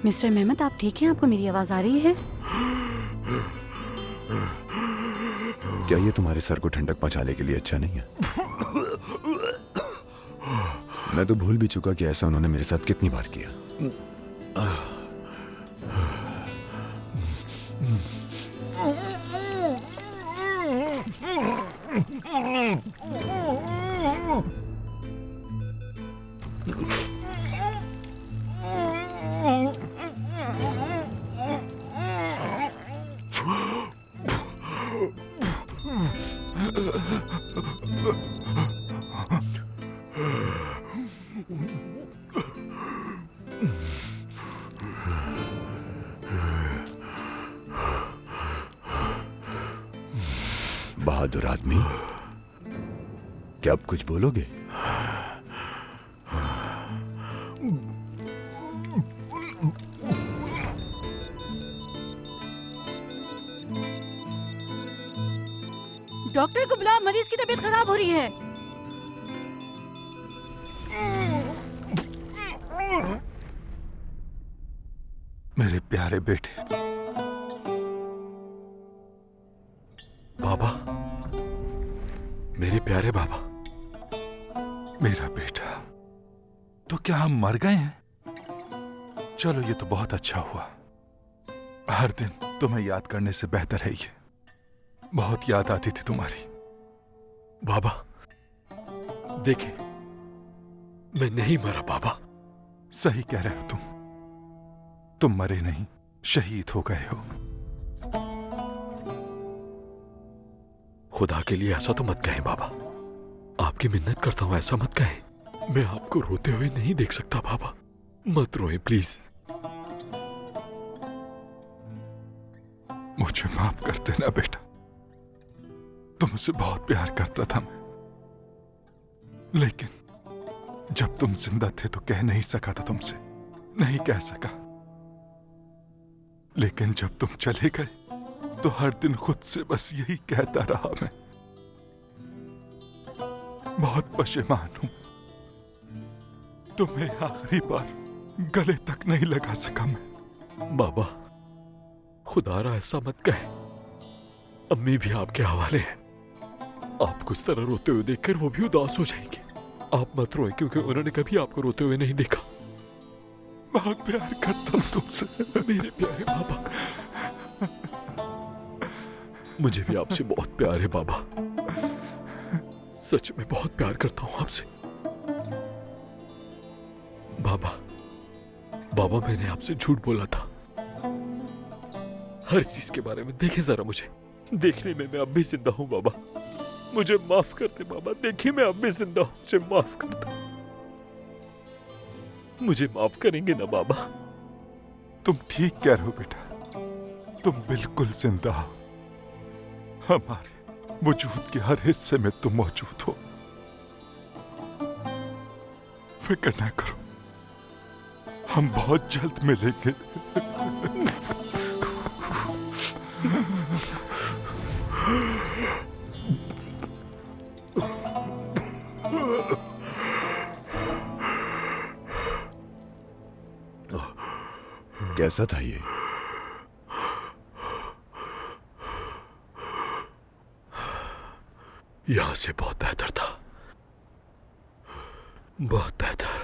Mister Mehmed, आप ठीक हैं? आपको मेरी आवाज आ रही है? क्या ये तुम्हारे सर को ठंडक पहुंचाने के लिए अच्छा नहीं है? मैं तो भूल भी चुका कि ऐसा उन्होंने मेरे साथ कितनी बार किया। बहादुर आदमी, क्या आप कुछ बोलोगे? डॉक्टर को बुलाओ, मरीज की तबीयत खराब हो रही है। मेरे प्यारे बेटे। बाबा, मेरे प्यारे बाबा, मेरा बेटा। तो क्या हम मर गए हैं? चलो, ये तो बहुत अच्छा हुआ। हर दिन तुम्हें याद करने से बेहतर है ये। बहुत याद आती थी तुम्हारी। बाबा, देखे, मैं नहीं मरा बाबा। सही कह रहे हो तुम मरे नहीं, शहीद हो गए हो। खुदा के लिए ऐसा तो मत कहें बाबा, आपकी मिन्नत करता हूं, ऐसा मत कहें। मैं आपको रोते हुए नहीं देख सकता बाबा, मत रोएं प्लीज। मुझे माफ कर देना बेटा, तुमसे बहुत प्यार करता था मैं, लेकिन जब तुम जिंदा थे तो कह नहीं सका था तुमसे, नहीं कह सका। लेकिन जब तुम चले गए तो हर दिन खुद से बस यही कहता रहा मैं। बहुत पशेमान हूं, तुम्हें आखिरी बार गले तक नहीं लगा सका मैं। बाबा, खुदारा ऐसा मत कहे, अम्मी भी आपके हवाले है। आपको इस तरह रोते हुए देखकर वो भी उदास हो जाएंगे। आप मत रोए, क्योंकि उन्होंने कभी आपको रोते हुए नहीं देखा। बहुत प्यार करता हूं तुमसे मेरे प्यारे बाबा। मुझे भी आपसे बहुत प्यार है बाबा, सच में बहुत प्यार करता हूं आपसे। बाबा, मैंने आपसे झूठ बोला था हर चीज के बारे में। देखें जरा मुझे, देखने में मैं अब भी जिंदा हूं बाबा। मुझे माफ कर दे बाबा, देखिए मैं अब भी जिंदा हूं, मुझे माफ कर दो। मुझे माफ करेंगे ना बाबा? तुम ठीक कह रहे हो बेटा, तुम बिल्कुल जिंदा हो। हमारे वजूद के हर हिस्से में तुम मौजूद हो। फिक्र ना करो, हम बहुत जल्द मिलेंगे। कैसा था ये? यहां से बहुत बेहतर था, बहुत बेहतर।